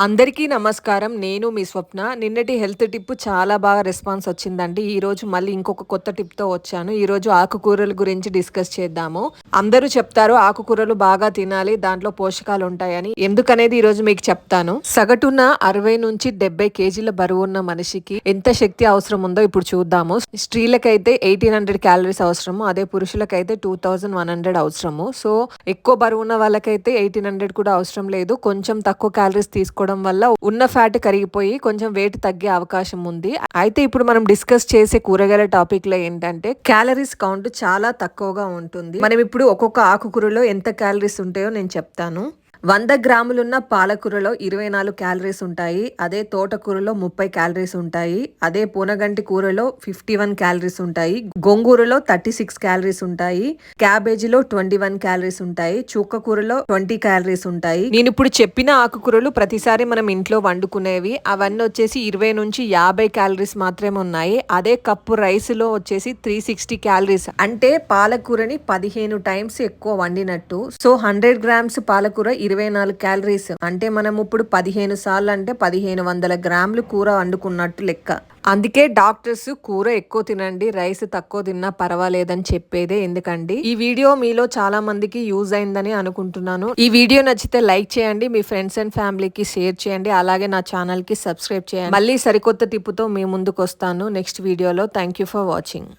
అందరికీ నమస్కారం. నేను మీ స్వప్న. నిన్నటి హెల్త్ టిప్ చాలా బాగా రెస్పాన్స్ వచ్చిందండి. ఈరోజు మళ్ళీ ఇంకొక కొత్త టిప్‌తో వచ్చాను. ఈరోజు ఆకుకూరల గురించి డిస్కస్ చేద్దాము. అందరూ చెప్తారు ఆకుకూరలు బాగా తినాలి, దాంట్లో పోషకాలు ఉంటాయని. ఎందుకనేది ఈరోజు మీకు చెప్తాను. సగటున 60-70 కేజీల బరువున్న మనిషికి ఎంత శక్తి అవసరం ఉందో ఇప్పుడు చూద్దాము. స్త్రీలకైతే 1800 క్యాలరీస్ అవసరము. అదే పురుషులకైతే 2100 అవసరము. సో ఎక్కువ బరువున్న వాళ్ళకైతే 1800 కూడా అవసరం లేదు. కొంచెం తక్కువ క్యాలరీస్ తీసుకోవడం వల్ల ఉన్న ఫ్యాట్ కరిగిపోయి కొంచెం వెయిట్ తగ్గే అవకాశం ఉంది. అయితే ఇప్పుడు మనం డిస్కస్ చేసే కూరగాయల టాపిక్ లో ఏంటంటే క్యాలరీస్ కౌంట్ చాలా తక్కువగా ఉంటుంది. మనం ఇప్పుడు ఒక్కొక్క ఆకుకూరలో ఎంత క్యాలరీస్ ఉంటాయో నేను చెప్తాను. 100 గ్రాములున్న పాలకూరలో 24 క్యాలరీస్ ఉంటాయి. అదే తోటకూరలో 30 క్యాలరీస్ ఉంటాయి. అదే పూనగంటి కూరలో 51 క్యాలరీస్ ఉంటాయి. గోంగూరలో 36 క్యాలరీస్ ఉంటాయి. క్యాబేజీలో 21 క్యాలరీస్ ఉంటాయి. చుక్క కూరలో 20 క్యాలరీస్ ఉంటాయి. నేను ఇప్పుడు చెప్పిన ఆకుకూరలు ప్రతిసారి మనం ఇంట్లో వండుకునేవి. అవన్నీ వచ్చేసి 20-50 క్యాలరీస్ మాత్రమే ఉన్నాయి. అదే కప్పు రైస్ లో వచ్చేసి 360 క్యాలరీస్. అంటే పాలకూరని 15 టైమ్స్ ఎక్కువ వండినట్టు. సో 100 గ్రామ్స్ పాలకూర 24 క్యాలరీస్. అంటే మనం ఇప్పుడు 15 సార్లు అంటే 1500 గ్రాములు కూర వండుకున్నట్టు లెక్క. అందుకే డాక్టర్స్ కూర ఎక్కువ తినండి, రైస్ తక్కువ తిన్నా పర్వాలేదని చెప్పేదే. ఎందుకండి ఈ వీడియో మీలో చాలా మందికి యూజ్ అయిందని అనుకుంటున్నాను. ఈ వీడియో నచ్చితే లైక్ చేయండి, మీ ఫ్రెండ్స్ అండ్ ఫ్యామిలీకి షేర్ చేయండి, అలాగే నా ఛానల్ కి సబ్స్క్రైబ్ చేయండి. మళ్ళీ సరికొత్త టిప్పుతో మీ ముందుకు వస్తాను నెక్స్ట్ వీడియోలో. Thank you for watching.